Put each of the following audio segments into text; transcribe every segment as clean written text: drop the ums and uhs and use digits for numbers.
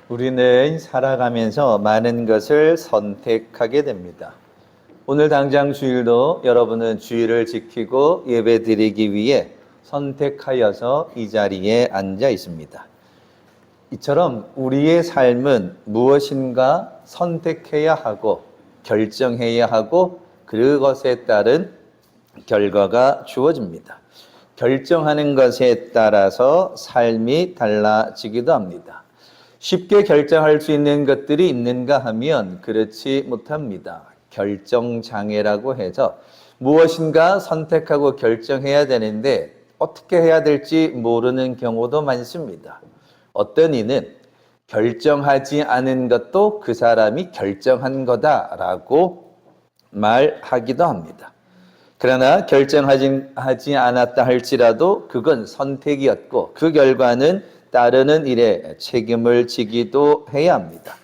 우리는 살아가면서 많은 것을 선택하게 됩니다. 오늘 당장 주일도 여러분은 주일을 지키고 예배 드리기 위해 선택하여서 이 자리에 앉아 있습니다. 이처럼 우리의 삶은 무엇인가 선택해야 하고 결정해야 하고 그것에 따른 결과가 주어집니다. 결정하는 것에 따라서 삶이 달라지기도 합니다. 쉽게 결정할 수 있는 것들이 있는가 하면 그렇지 못합니다. 결정장애라고 해서 무엇인가 선택하고 결정해야 되는데 어떻게 해야 될지 모르는 경우도 많습니다. 어떤 이는 결정하지 않은 것도 그 사람이 결정한 거다라고 말하기도 합니다. 그러나 결정하지 않았다 할지라도 그건 선택이었고 그 결과는 따르는 일에 책임을 지기도 해야 합니다.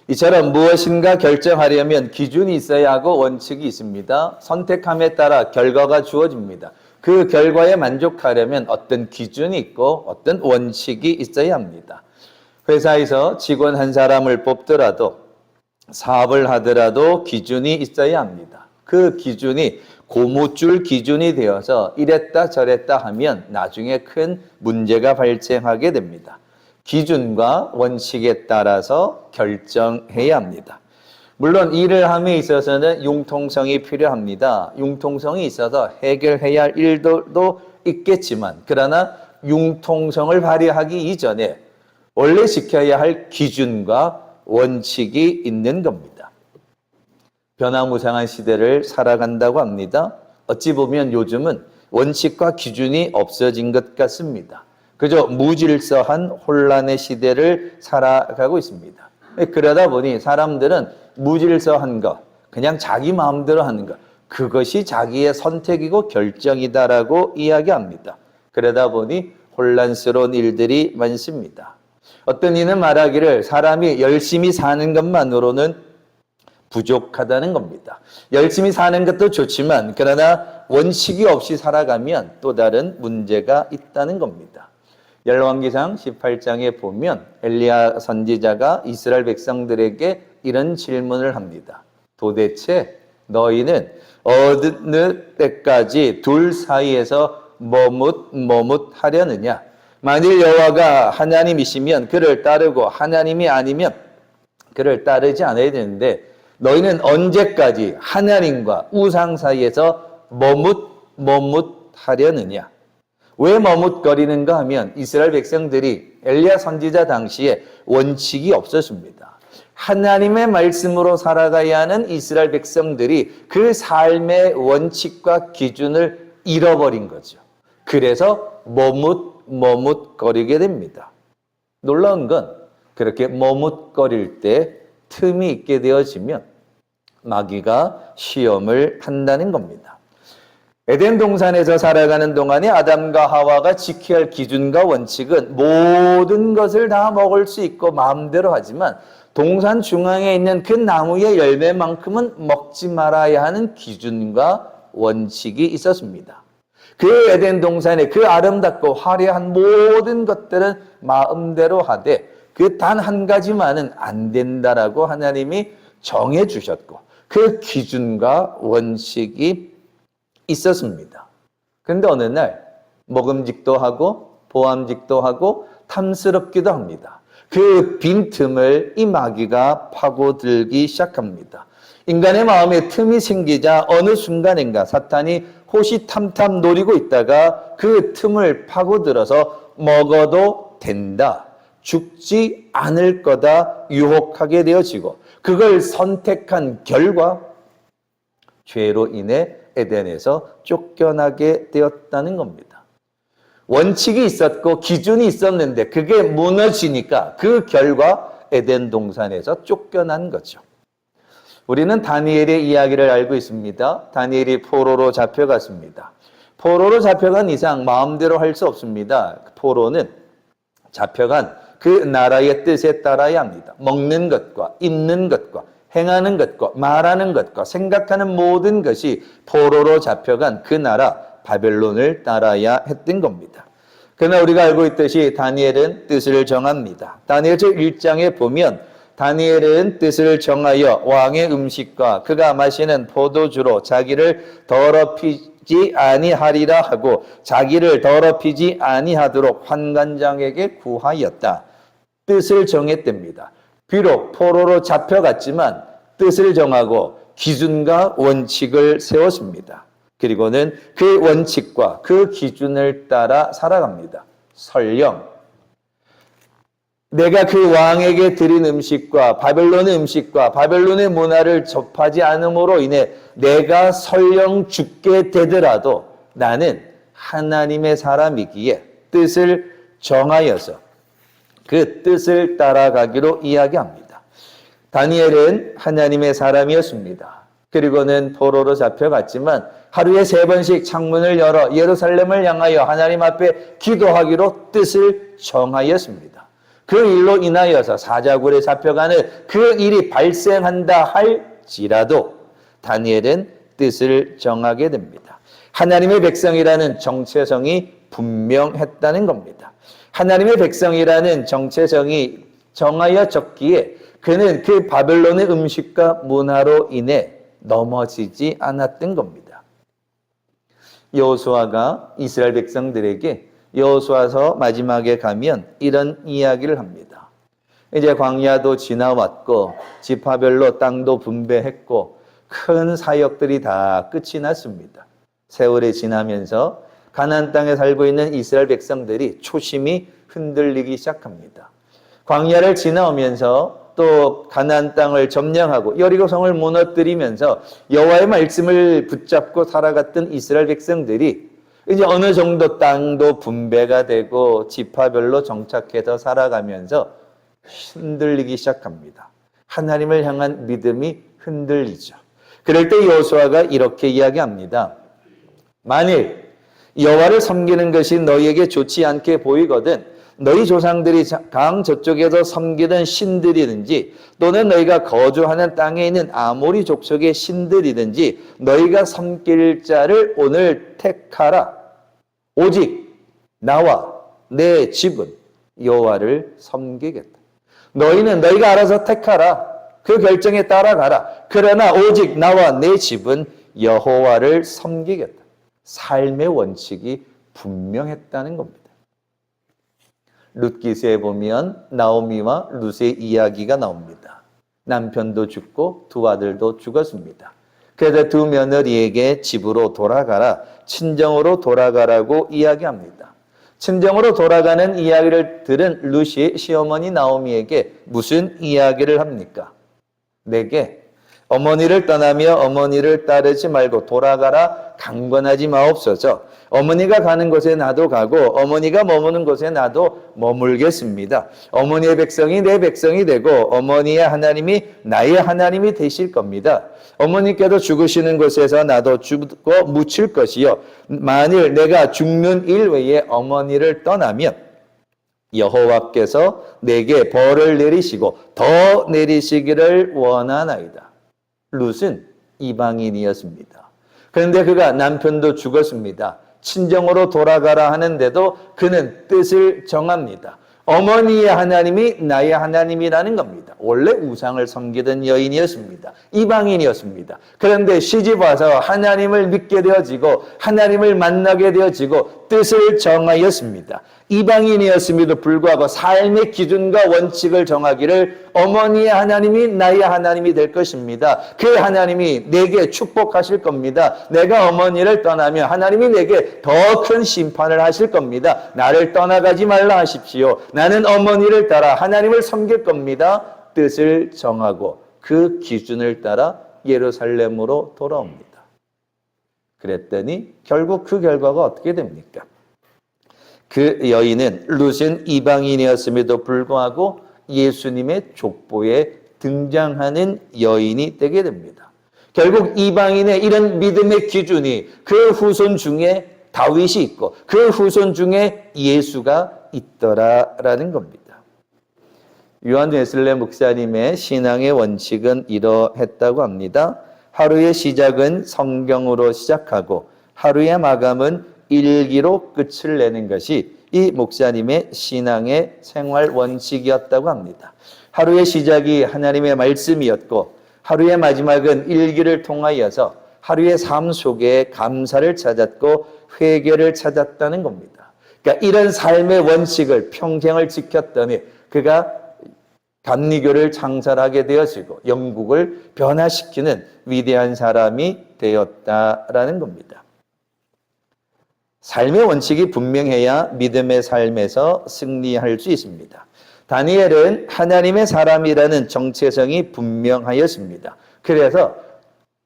이처럼 무엇인가 결정하려면 기준이 있어야 하고 원칙이 있습니다. 선택함에 따라 결과가 주어집니다. 그 결과에 만족하려면 어떤 기준이 있고 어떤 원칙이 있어야 합니다. 회사에서 직원 한 사람을 뽑더라도 사업을 하더라도 기준이 있어야 합니다. 그 기준이 고무줄 기준이 되어서 이랬다 저랬다 하면 나중에 큰 문제가 발생하게 됩니다. 기준과 원칙에 따라서 결정해야 합니다. 물론 일을 함에 있어서는 융통성이 필요합니다. 융통성이 있어서 해결해야 할 일도 있겠지만 그러나 융통성을 발휘하기 이전에 원래 지켜야 할 기준과 원칙이 있는 겁니다. 변화무쌍한 시대를 살아간다고 합니다. 어찌 보면 요즘은 원칙과 기준이 없어진 것 같습니다. 그저 무질서한 혼란의 시대를 살아가고 있습니다. 그러다 보니 사람들은 무질서한 것, 그냥 자기 마음대로 하는 것, 그것이 자기의 선택이고 결정이다라고 이야기합니다. 그러다 보니 혼란스러운 일들이 많습니다. 어떤 이는 말하기를 사람이 열심히 사는 것만으로는 부족하다는 겁니다. 열심히 사는 것도 좋지만 그러나 원칙이 없이 살아가면 또 다른 문제가 있다는 겁니다. 열왕기상 18장에 보면 엘리야 선지자가 이스라엘 백성들에게 이런 질문을 합니다. 도대체 너희는 어느 때까지 둘 사이에서 머뭇하려느냐? 만일 여호와가 하나님이시면 그를 따르고 하나님이 아니면 그를 따르지 않아야 되는데 너희는 언제까지 하나님과 우상 사이에서 머뭇하려느냐? 왜 머뭇거리는가 하면 이스라엘 백성들이 엘리야 선지자 당시에 원칙이 없었습니다. 하나님의 말씀으로 살아가야 하는 이스라엘 백성들이 그 삶의 원칙과 기준을 잃어버린 거죠. 그래서 머뭇거리게 됩니다. 놀라운 건 그렇게 머뭇거릴 때 틈이 있게 되어지면 마귀가 시험을 한다는 겁니다. 에덴 동산에서 살아가는 동안에 아담과 하와가 지켜야 할 기준과 원칙은 모든 것을 다 먹을 수 있고 마음대로 하지만 동산 중앙에 있는 그 나무의 열매만큼은 먹지 말아야 하는 기준과 원칙이 있었습니다. 그 에덴 동산의 그 아름답고 화려한 모든 것들은 마음대로 하되 그 단 한 가지만은 안 된다라고 하나님이 정해 주셨고 그 기준과 원칙이 있었습니다. 그런데 어느 날 먹음직도 하고 보암직도 하고 탐스럽기도 합니다. 그 빈틈을 이 마귀가 파고들기 시작합니다. 인간의 마음에 틈이 생기자 어느 순간인가 사탄이 호시탐탐 노리고 있다가 그 틈을 파고들어서 먹어도 된다, 죽지 않을 거다 유혹하게 되어지고 그걸 선택한 결과 죄로 인해 에덴에서 쫓겨나게 되었다는 겁니다. 원칙이 있었고 기준이 있었는데 그게 무너지니까 그 결과 에덴 동산에서 쫓겨난 거죠. 우리는 다니엘의 이야기를 알고 있습니다. 다니엘이 포로로 잡혀갔습니다. 포로로 잡혀간 이상 마음대로 할 수 없습니다. 포로는 잡혀간 그 나라의 뜻에 따라야 합니다. 먹는 것과 입는 것과 행하는 것과 말하는 것과 생각하는 모든 것이 포로로 잡혀간 그 나라 바벨론을 따라야 했던 겁니다. 그러나 우리가 알고 있듯이 다니엘은 뜻을 정합니다. 다니엘서 1장에 보면 다니엘은 뜻을 정하여 왕의 음식과 그가 마시는 포도주로 자기를 더럽히지 아니하리라 하고 자기를 더럽히지 아니하도록 환관장에게 구하였다. 뜻을 정했답니다. 비록 포로로 잡혀갔지만 뜻을 정하고 기준과 원칙을 세웠습니다. 그리고는 그 원칙과 그 기준을 따라 살아갑니다. 설령 내가 그 왕에게 드린 음식과 바벨론의 음식과 바벨론의 문화를 접하지 않음으로 인해 내가 설령 죽게 되더라도 나는 하나님의 사람이기에 뜻을 정하여서 그 뜻을 따라가기로 이야기합니다. 다니엘은 하나님의 사람이었습니다. 그리고는 포로로 잡혀갔지만 하루에 3번씩 창문을 열어 예루살렘을 향하여 하나님 앞에 기도하기로 뜻을 정하였습니다. 그 일로 인하여서 사자굴에 잡혀가는 그 일이 발생한다 할지라도 다니엘은 뜻을 정하게 됩니다. 하나님의 백성이라는 정체성이 분명했다는 겁니다. 하나님의 백성이라는 정체성이 정하여졌기에 그는 그 바벨론의 음식과 문화로 인해 넘어지지 않았던 겁니다. 여호수아가 이스라엘 백성들에게 여호수아서 마지막에 가면 이런 이야기를 합니다. 이제 광야도 지나왔고 지파별로 땅도 분배했고 큰 사역들이 다 끝이 났습니다. 세월이 지나면서 가나안 땅에 살고 있는 이스라엘 백성들이 초심이 흔들리기 시작합니다. 광야를 지나오면서 또 가나안 땅을 점령하고 여리고성을 무너뜨리면서 여호와의 말씀을 붙잡고 살아갔던 이스라엘 백성들이 이제 어느 정도 땅도 분배가 되고 지파별로 정착해서 살아가면서 흔들리기 시작합니다. 하나님을 향한 믿음이 흔들리죠. 그럴 때 여호수아가 이렇게 이야기합니다. 만일 여호와를 섬기는 것이 너희에게 좋지 않게 보이거든 너희 조상들이 강 저쪽에서 섬기던 신들이든지 또는 너희가 거주하는 땅에 있는 아모리 족속의 신들이든지 너희가 섬길 자를 오늘 택하라. 오직 나와 내 집은 여호와를 섬기겠다. 너희는 너희가 알아서 택하라. 그 결정에 따라가라. 그러나 오직 나와 내 집은 여호와를 섬기겠다. 삶의 원칙이 분명했다는 겁니다. 룻기서에 보면 나오미와 룻의 이야기가 나옵니다. 남편도 죽고 두 아들도 죽었습니다. 그래서 두 며느리에게 집으로 돌아가라, 친정으로 돌아가라고 이야기합니다. 친정으로 돌아가는 이야기를 들은 룻이 시어머니 나오미에게 무슨 이야기를 합니까? 내게 어머니를 떠나며 어머니를 따르지 말고 돌아가라 강권하지 마옵소서. 어머니가 가는 곳에 나도 가고 어머니가 머무는 곳에 나도 머물겠습니다. 어머니의 백성이 내 백성이 되고 어머니의 하나님이 나의 하나님이 되실 겁니다. 어머니께도 죽으시는 곳에서 나도 죽고 묻힐 것이요. 만일 내가 죽는 일 외에 어머니를 떠나면 여호와께서 내게 벌을 내리시고 더 내리시기를 원하나이다. 룻은 이방인이었습니다. 그런데 그가 남편도 죽었습니다. 친정으로 돌아가라 하는데도 그는 뜻을 정합니다. 어머니의 하나님이 나의 하나님이라는 겁니다. 원래 우상을 섬기던 여인이었습니다. 이방인이었습니다. 그런데 시집 와서 하나님을 믿게 되어지고 하나님을 만나게 되어지고 뜻을 정하였습니다. 이방인이었음에도 불구하고 삶의 기준과 원칙을 정하기를 어머니의 하나님이 나의 하나님이 될 것입니다. 그 하나님이 내게 축복하실 겁니다. 내가 어머니를 떠나면 하나님이 내게 더 큰 심판을 하실 겁니다. 나를 떠나가지 말라 하십시오. 나는 어머니를 따라 하나님을 섬길 겁니다. 뜻을 정하고 그 기준을 따라 예루살렘으로 돌아옵니다. 그랬더니 결국 그 결과가 어떻게 됩니까? 그 여인은 룻은 이방인이었음에도 불구하고 예수님의 족보에 등장하는 여인이 되게 됩니다. 결국 이방인의 이런 믿음의 기준이 그 후손 중에 다윗이 있고 그 후손 중에 예수가 있더라라는 겁니다. 요한 웨슬레 목사님의 신앙의 원칙은 이러했다고 합니다. 하루의 시작은 성경으로 시작하고 하루의 마감은 일기로 끝을 내는 것이 이 목사님의 신앙의 생활 원칙이었다고 합니다. 하루의 시작이 하나님의 말씀이었고 하루의 마지막은 일기를 통하여서 하루의 삶 속에 감사를 찾았고 회개를 찾았다는 겁니다. 그러니까 이런 삶의 원칙을 평생을 지켰더니 그가 감리교를 창설하게 되어지고 영국을 변화시키는 위대한 사람이 되었다라는 겁니다. 삶의 원칙이 분명해야 믿음의 삶에서 승리할 수 있습니다. 다니엘은 하나님의 사람이라는 정체성이 분명하였습니다. 그래서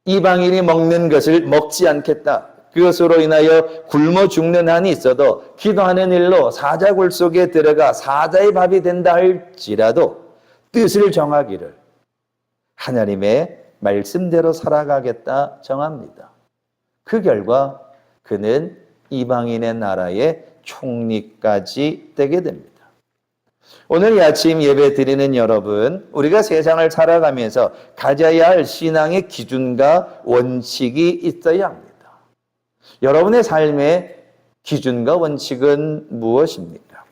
이방인이 먹는 것을 먹지 않겠다. 그것으로 인하여 굶어 죽는 한이 있어도 기도하는 일로 사자굴 속에 들어가 사자의 밥이 된다 할지라도 뜻을 정하기를 하나님의 말씀대로 살아가겠다 정합니다. 그 결과 그는 이방인의 나라의 총리까지 되게 됩니다. 오늘 이 아침 예배 드리는 여러분, 우리가 세상을 살아가면서 가져야 할 신앙의 기준과 원칙이 있어야 합니다. 여러분의 삶의 기준과 원칙은 무엇입니까?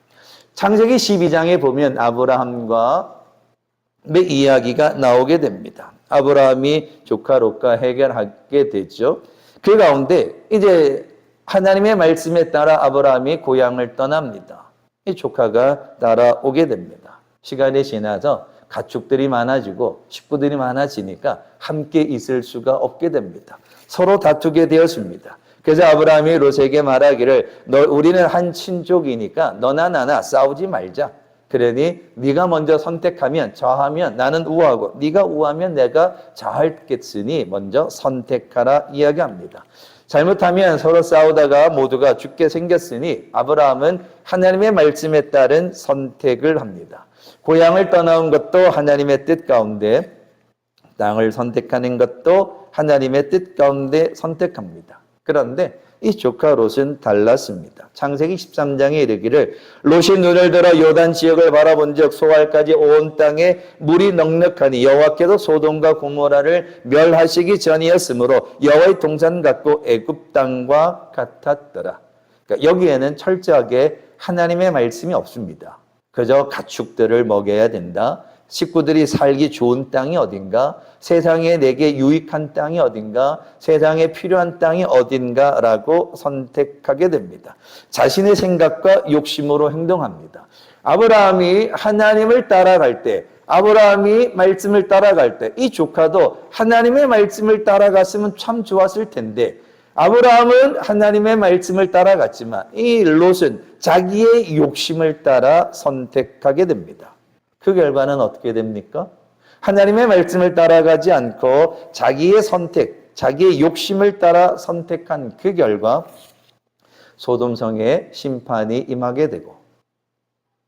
창세기 12장에 보면 아브라함과 이야기가 나오게 됩니다. 아브라함이 조카 롯과 해결하게 되죠. 그 가운데 이제 하나님의 말씀에 따라 아브라함이 고향을 떠납니다. 이 조카가 따라오게 됩니다. 시간이 지나서 가축들이 많아지고 식구들이 많아지니까 함께 있을 수가 없게 됩니다. 서로 다투게 되었습니다. 그래서 아브라함이 롯에게 말하기를 우리는 한 친족이니까 너나 나나 싸우지 말자. 그러니 네가 먼저 선택하면 저하면 나는 우하고 네가 우하면 내가 저하겠으니 먼저 선택하라 이야기합니다. 잘못하면 서로 싸우다가 모두가 죽게 생겼으니 아브라함은 하나님의 말씀에 따른 선택을 합니다. 고향을 떠나온 것도 하나님의 뜻 가운데, 땅을 선택하는 것도 하나님의 뜻 가운데 선택합니다. 그런데 이 조카 롯은 달랐습니다. 창세기 13장에 이르기를 롯이 눈을 들어 요단 지역을 바라본 적 소알까지 온 땅에 물이 넉넉하니 여호와께서 소돔과 고모라를 멸하시기 전이었으므로 여호와의 동산 같고 애굽 땅과 같았더라. 그러니까 여기에는 철저하게 하나님의 말씀이 없습니다. 그저 가축들을 먹여야 된다. 식구들이 살기 좋은 땅이 어딘가, 세상에 내게 유익한 땅이 어딘가, 세상에 필요한 땅이 어딘가라고 선택하게 됩니다. 자신의 생각과 욕심으로 행동합니다. 아브라함이 하나님을 따라갈 때, 아브라함이 말씀을 따라갈 때, 이 조카도 하나님의 말씀을 따라갔으면 참 좋았을 텐데, 아브라함은 하나님의 말씀을 따라갔지만 이 롯은 자기의 욕심을 따라 선택하게 됩니다. 그 결과는 어떻게 됩니까? 하나님의 말씀을 따라가지 않고 자기의 선택, 자기의 욕심을 따라 선택한 그 결과 소돔성에 심판이 임하게 되고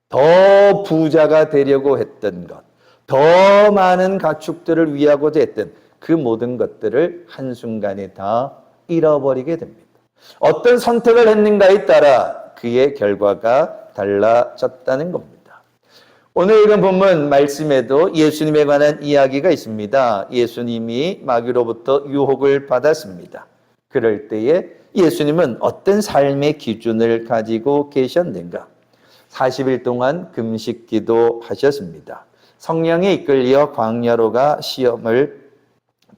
더 부자가 되려고 했던 것, 더 많은 가축들을 위하고자 했던 그 모든 것들을 한순간에 다 잃어버리게 됩니다. 어떤 선택을 했는가에 따라 그의 결과가 달라졌다는 겁니다. 오늘 읽은 본문 말씀에도 예수님에 관한 이야기가 있습니다. 예수님이 마귀로부터 유혹을 받았습니다. 그럴 때에 예수님은 어떤 삶의 기준을 가지고 계셨는가? 40일 동안 금식 기도하셨습니다. 성령에 이끌려 광야로 가 시험을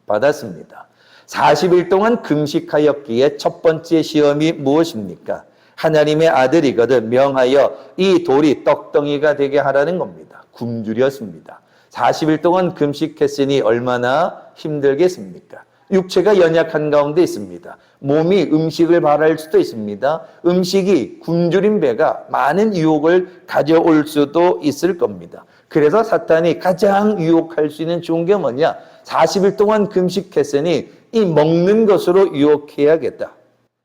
받았습니다. 40일 동안 금식하였기에 첫 번째 시험이 무엇입니까? 하나님의 아들이거든 명하여 이 돌이 떡덩이가 되게 하라는 겁니다. 굶주렸습니다. 40일 동안 금식했으니 얼마나 힘들겠습니까? 육체가 연약한 가운데 있습니다. 몸이 음식을 바랄 수도 있습니다. 음식이 굶주린 배가 많은 유혹을 가져올 수도 있을 겁니다. 그래서 사탄이 가장 유혹할 수 있는 좋은 게 뭐냐? 40일 동안 금식했으니 이 먹는 것으로 유혹해야겠다.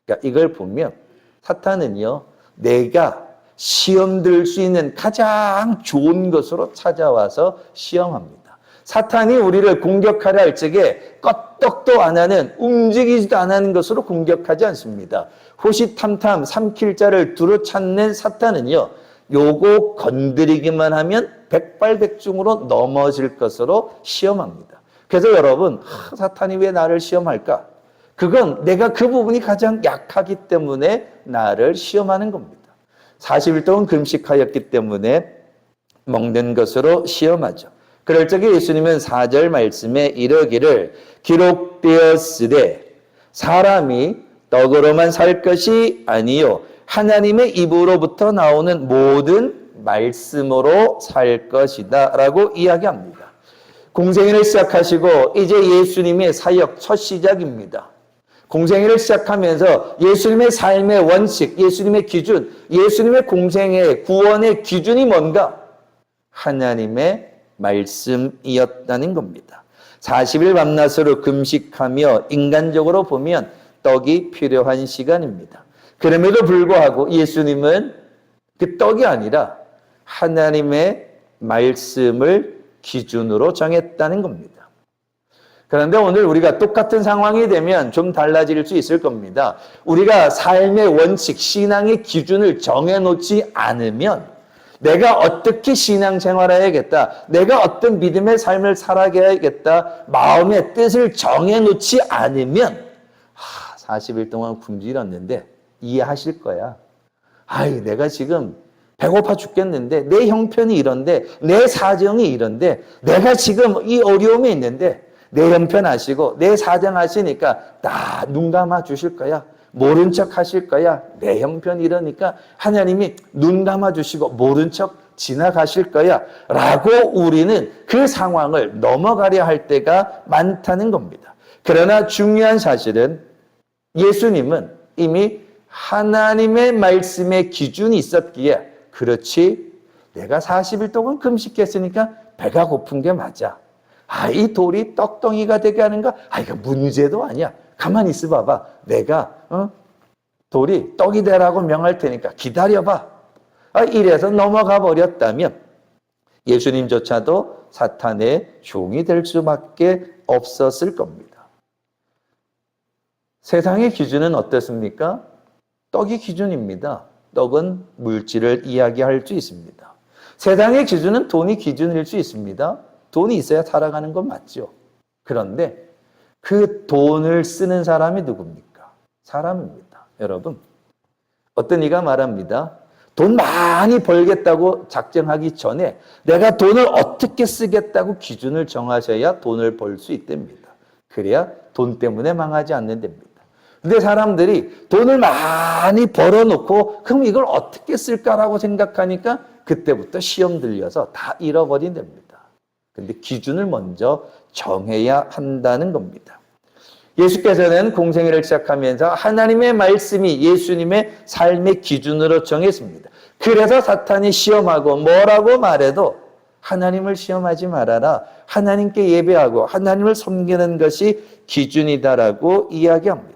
그러니까 이걸 보면 사탄은요, 내가 시험 들 수 있는 가장 좋은 것으로 찾아와서 시험합니다. 사탄이 우리를 공격하려 할 적에 껐떡도 안 하는, 움직이지도 안 하는 것으로 공격하지 않습니다. 호시탐탐 삼킬 자를 두루찾는 사탄은요, 요거 건드리기만 하면 백발백중으로 넘어질 것으로 시험합니다. 그래서 여러분, 사탄이 왜 나를 시험할까? 그건 내가 그 부분이 가장 약하기 때문에 나를 시험하는 겁니다. 40일 동안 금식하였기 때문에 먹는 것으로 시험하죠. 그럴 적에 예수님은 4절 말씀에 이르기를 기록되었으되 사람이 떡으로만 살 것이 아니요 하나님의 입으로부터 나오는 모든 말씀으로 살 것이다 라고 이야기합니다. 공생애를 시작하시고 이제 예수님의 사역 첫 시작입니다. 공생애를 시작하면서 예수님의 삶의 원칙, 예수님의 기준, 예수님의 공생애, 구원의 기준이 뭔가? 하나님의 말씀이었다는 겁니다. 40일 밤낮으로 금식하며 인간적으로 보면 떡이 필요한 시간입니다. 그럼에도 불구하고 예수님은 그 떡이 아니라 하나님의 말씀을 기준으로 정했다는 겁니다. 그런데 오늘 우리가 똑같은 상황이 되면 좀 달라질 수 있을 겁니다. 우리가 삶의 원칙, 신앙의 기준을 정해놓지 않으면 내가 어떻게 신앙생활을 해야겠다, 내가 어떤 믿음의 삶을 살아가야겠다, 마음의 뜻을 정해놓지 않으면 40일 동안 굶주렸는데 이해하실 거야. 내가 지금 배고파 죽겠는데 내 형편이 이런데 내 사정이 이런데 내가 지금 이 어려움에 있는데 내 형편 아시고 내 사정 아시니까 다 눈 감아 주실 거야. 모른 척 하실 거야. 내 형편 이러니까 하나님이 눈 감아 주시고 모른 척 지나가실 거야. 라고 우리는 그 상황을 넘어가려 할 때가 많다는 겁니다. 그러나 중요한 사실은 예수님은 이미 하나님의 말씀의 기준이 있었기에 그렇지 내가 40일 동안 금식했으니까 배가 고픈 게 맞아. 이 돌이 떡덩이가 되게 하는가? 이거 문제도 아니야. 가만히 있어 봐봐. 내가 돌이 떡이 되라고 명할 테니까 기다려봐. 이래서 넘어가 버렸다면 예수님조차도 사탄의 종이 될 수밖에 없었을 겁니다. 세상의 기준은 어떻습니까? 떡이 기준입니다. 떡은 물질을 이야기할 수 있습니다. 세상의 기준은 돈이 기준일 수 있습니다. 돈이 있어야 살아가는 건 맞죠. 그런데 그 돈을 쓰는 사람이 누굽니까? 사람입니다. 여러분, 어떤 이가 말합니다. 돈 많이 벌겠다고 작정하기 전에 내가 돈을 어떻게 쓰겠다고 기준을 정하셔야 돈을 벌 수 있답니다. 그래야 돈 때문에 망하지 않는답니다. 근데 사람들이 돈을 많이 벌어놓고 그럼 이걸 어떻게 쓸까라고 생각하니까 그때부터 시험 들려서 다 잃어버린답니다. 근데 기준을 먼저 정해야 한다는 겁니다. 예수께서는 공생애를 시작하면서 하나님의 말씀이 예수님의 삶의 기준으로 정했습니다. 그래서 사탄이 시험하고 뭐라고 말해도 하나님을 시험하지 말아라. 하나님께 예배하고 하나님을 섬기는 것이 기준이다라고 이야기합니다.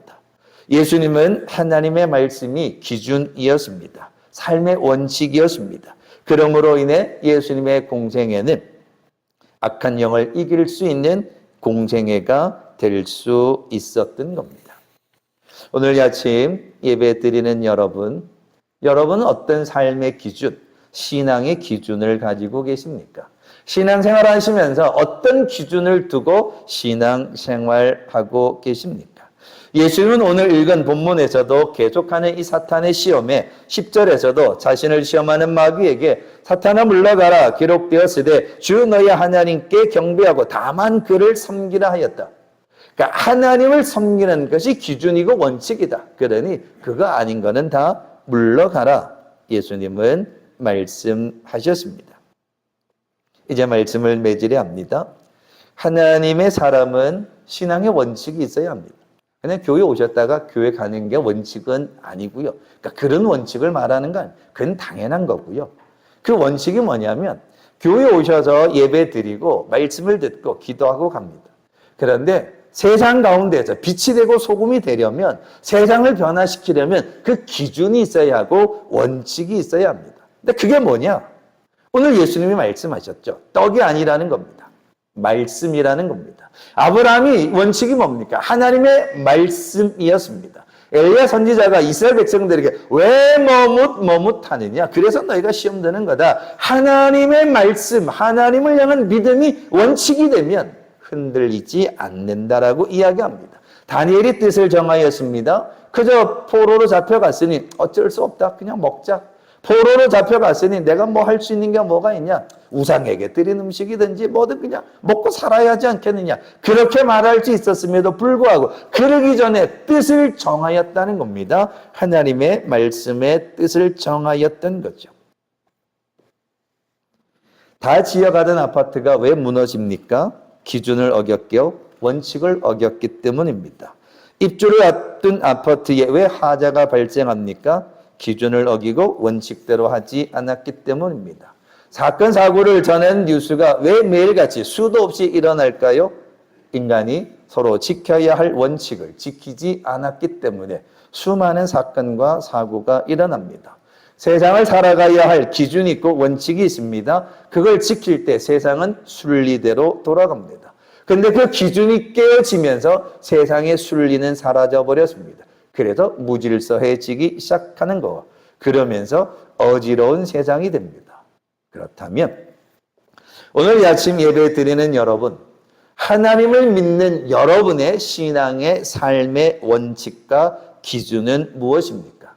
예수님은 하나님의 말씀이 기준이었습니다. 삶의 원칙이었습니다. 그러므로 인해 예수님의 공생애는 악한 영을 이길 수 있는 공생애가 될 수 있었던 겁니다. 오늘 아침 예배 드리는 여러분은 어떤 삶의 기준, 신앙의 기준을 가지고 계십니까? 신앙생활 하시면서 어떤 기준을 두고 신앙생활하고 계십니까? 예수님은 오늘 읽은 본문에서도 계속하는 이 사탄의 시험에 10절에서도 자신을 시험하는 마귀에게 사탄아 물러가라 기록되었으되 주 너희 하나님께 경배하고 다만 그를 섬기라 하였다. 그러니까 하나님을 섬기는 것이 기준이고 원칙이다. 그러니 그거 아닌 거는 다 물러가라. 예수님은 말씀하셨습니다. 이제 말씀을 맺으려 합니다. 하나님의 사람은 신앙의 원칙이 있어야 합니다. 그냥 교회 오셨다가 교회 가는 게 원칙은 아니고요. 그러니까 그런 원칙을 말하는 건 그건 당연한 거고요. 그 원칙이 뭐냐면 교회 오셔서 예배 드리고 말씀을 듣고 기도하고 갑니다. 그런데 세상 가운데서 빛이 되고 소금이 되려면 세상을 변화시키려면 그 기준이 있어야 하고 원칙이 있어야 합니다. 근데 그게 뭐냐? 오늘 예수님이 말씀하셨죠. 떡이 아니라는 겁니다. 말씀이라는 겁니다. 아브라함이 원칙이 뭡니까? 하나님의 말씀이었습니다. 엘리야 선지자가 이스라엘 백성들에게 왜 머뭇하느냐? 그래서 너희가 시험 드는 거다. 하나님의 말씀, 하나님을 향한 믿음이 원칙이 되면 흔들리지 않는다라고 이야기합니다. 다니엘이 뜻을 정하였습니다. 그저 포로로 잡혀갔으니 어쩔 수 없다. 그냥 먹자. 포로로 잡혀갔으니 내가 뭐 할 수 있는 게 뭐가 있냐? 우상에게 드린 음식이든지 뭐든 그냥 먹고 살아야 하지 않겠느냐. 그렇게 말할 수 있었음에도 불구하고 그러기 전에 뜻을 정하였다는 겁니다. 하나님의 말씀의 뜻을 정하였던 거죠. 다 지어가던 아파트가 왜 무너집니까? 기준을 어겼고 원칙을 어겼기 때문입니다. 입주를 앞둔 아파트에 왜 하자가 발생합니까? 기준을 어기고 원칙대로 하지 않았기 때문입니다. 사건 사고를 전한 뉴스가 왜 매일같이 수도 없이 일어날까요? 인간이 서로 지켜야 할 원칙을 지키지 않았기 때문에 수많은 사건과 사고가 일어납니다. 세상을 살아가야 할 기준이 있고 원칙이 있습니다. 그걸 지킬 때 세상은 순리대로 돌아갑니다. 그런데 그 기준이 깨어지면서 세상의 순리는 사라져버렸습니다. 그래서 무질서해지기 시작하는 거. 그러면서 어지러운 세상이 됩니다. 그렇다면 오늘 아침 예배 드리는 여러분, 하나님을 믿는 여러분의 신앙의 삶의 원칙과 기준은 무엇입니까?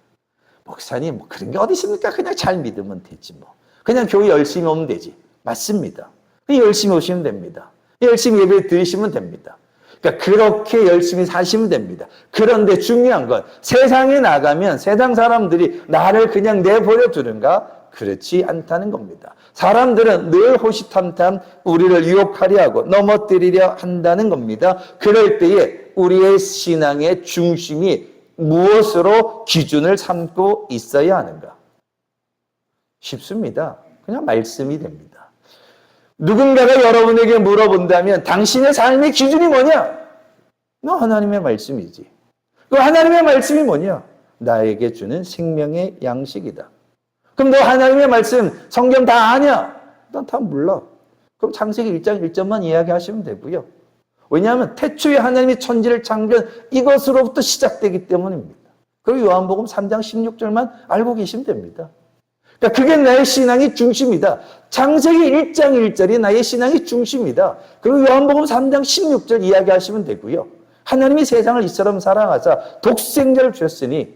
목사님, 뭐 그런 게 어디 있습니까? 그냥 잘 믿으면 되지 뭐. 그냥 교회 열심히 오면 되지. 맞습니다. 열심히 오시면 됩니다. 열심히 예배 드리시면 됩니다. 그러니까 그렇게 열심히 사시면 됩니다. 그런데 중요한 건 세상에 나가면 세상 사람들이 나를 그냥 내버려 두는가? 그렇지 않다는 겁니다. 사람들은 늘 호시탐탐 우리를 유혹하려 하고 넘어뜨리려 한다는 겁니다. 그럴 때에 우리의 신앙의 중심이 무엇으로 기준을 삼고 있어야 하는가? 쉽습니다. 그냥 말씀이 됩니다. 누군가가 여러분에게 물어본다면 당신의 삶의 기준이 뭐냐? 너 하나님의 말씀이지. 그 하나님의 말씀이 뭐냐? 나에게 주는 생명의 양식이다. 그럼 너 하나님의 말씀 성경 다 아냐? 난 다 몰라. 그럼 창세기 1장 1절만 이야기하시면 되고요. 왜냐하면 태초에 하나님이 천지를 창조한 이것으로부터 시작되기 때문입니다. 그리고 요한복음 3장 16절만 알고 계시면 됩니다. 그러니까 그게 나의 신앙의 중심이다. 창세기 1장 1절이 나의 신앙의 중심이다. 그리고 요한복음 3장 16절 이야기하시면 되고요. 하나님이 세상을 이처럼 사랑하사 독생자를 주셨으니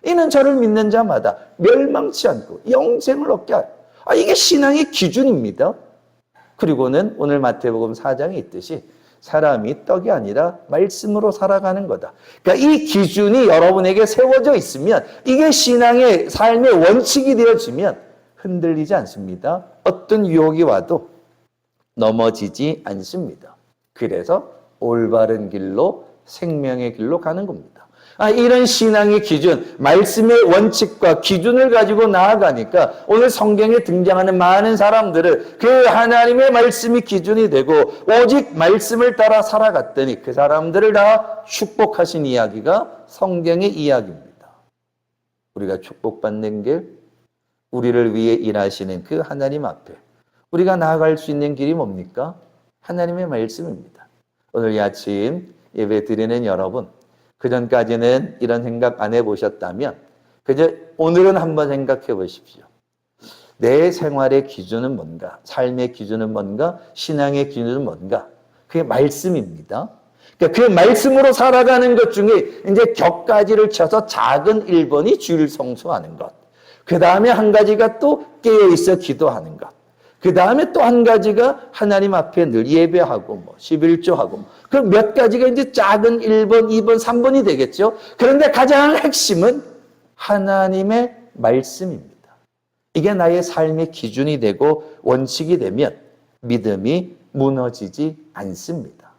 이는 저를 믿는 자마다 멸망치 않고 영생을 얻게 하여. 이게 신앙의 기준입니다. 그리고는 오늘 마태복음 4장에 있듯이 사람이 떡이 아니라 말씀으로 살아가는 거다. 그러니까 이 기준이 여러분에게 세워져 있으면 이게 신앙의 삶의 원칙이 되어지면 흔들리지 않습니다. 어떤 유혹이 와도 넘어지지 않습니다. 그래서 올바른 길로 생명의 길로 가는 겁니다. 이런 신앙의 기준, 말씀의 원칙과 기준을 가지고 나아가니까 오늘 성경에 등장하는 많은 사람들은 그 하나님의 말씀이 기준이 되고 오직 말씀을 따라 살아갔더니 그 사람들을 다 축복하신 이야기가 성경의 이야기입니다. 우리가 축복받는 길, 우리를 위해 일하시는 그 하나님 앞에 우리가 나아갈 수 있는 길이 뭡니까? 하나님의 말씀입니다. 오늘 이 아침 예배 드리는 여러분, 그전까지는 이런 생각 안 해보셨다면 그저 오늘은 한번 생각해 보십시오. 내 생활의 기준은 뭔가? 삶의 기준은 뭔가? 신앙의 기준은 뭔가? 그게 말씀입니다. 그러니까 그 말씀으로 살아가는 것 중에 이제 격가지를 쳐서 작은 1번이 주일 성수하는 것. 그 다음에 한 가지가 또 깨어있어 기도하는 것. 그 다음에 또 한 가지가 하나님 앞에 늘 예배하고 11조하고 그 몇 가지가 이제 작은 1번, 2번, 3번이 되겠죠. 그런데 가장 핵심은 하나님의 말씀입니다. 이게 나의 삶의 기준이 되고 원칙이 되면 믿음이 무너지지 않습니다.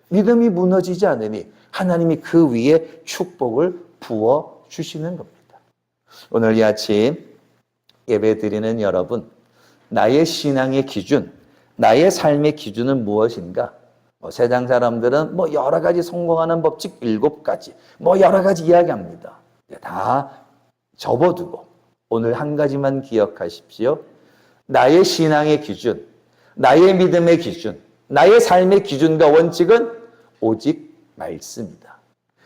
믿음이 무너지지 않으니 하나님이 그 위에 축복을 부어 주시는 겁니다. 오늘 이 아침 예배 드리는 여러분, 나의 신앙의 기준, 나의 삶의 기준은 무엇인가? 세상 사람들은 여러 가지 성공하는 법칙 7가지, 여러 가지 이야기합니다. 다 접어두고 오늘 한 가지만 기억하십시오. 나의 신앙의 기준, 나의 믿음의 기준, 나의 삶의 기준과 원칙은 오직 말씀이다.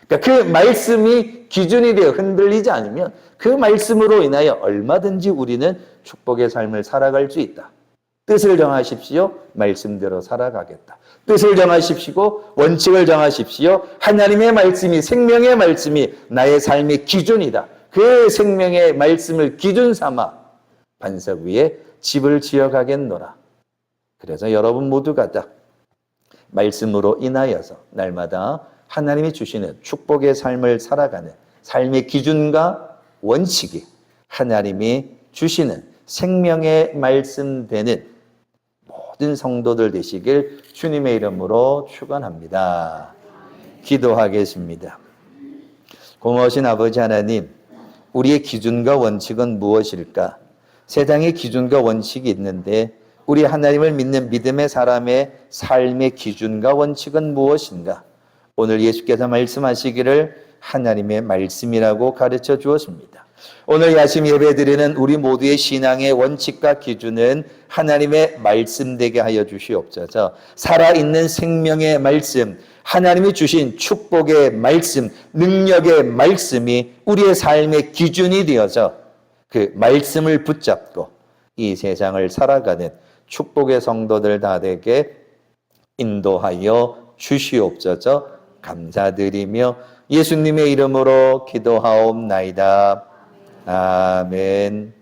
그러니까 그 말씀이 기준이 되어 흔들리지 않으면 그 말씀으로 인하여 얼마든지 우리는 축복의 삶을 살아갈 수 있다. 뜻을 정하십시오. 말씀대로 살아가겠다. 뜻을 정하십시오. 원칙을 정하십시오. 하나님의 말씀이, 생명의 말씀이 나의 삶의 기준이다. 그 생명의 말씀을 기준 삼아 반석 위에 집을 지어가겠노라. 그래서 여러분 모두가 다 말씀으로 인하여서 날마다 하나님이 주시는 축복의 삶을 살아가는 삶의 기준과 원칙이 하나님이 주시는 생명의 말씀되는 모든 성도들 되시길 주님의 이름으로 축원합니다. 기도하겠습니다. 고마우신 아버지 하나님, 우리의 기준과 원칙은 무엇일까? 세상의 기준과 원칙이 있는데 우리 하나님을 믿는 믿음의 사람의 삶의 기준과 원칙은 무엇인가? 오늘 예수께서 말씀하시기를 하나님의 말씀이라고 가르쳐 주었습니다. 오늘 야심 예배드리는 우리 모두의 신앙의 원칙과 기준은 하나님의 말씀 되게 하여 주시옵소서. 살아있는 생명의 말씀, 하나님이 주신 축복의 말씀, 능력의 말씀이 우리의 삶의 기준이 되어서 그 말씀을 붙잡고 이 세상을 살아가는 축복의 성도들 다 되게 인도하여 주시옵소서. 감사드리며 예수님의 이름으로 기도하옵나이다. 아멘.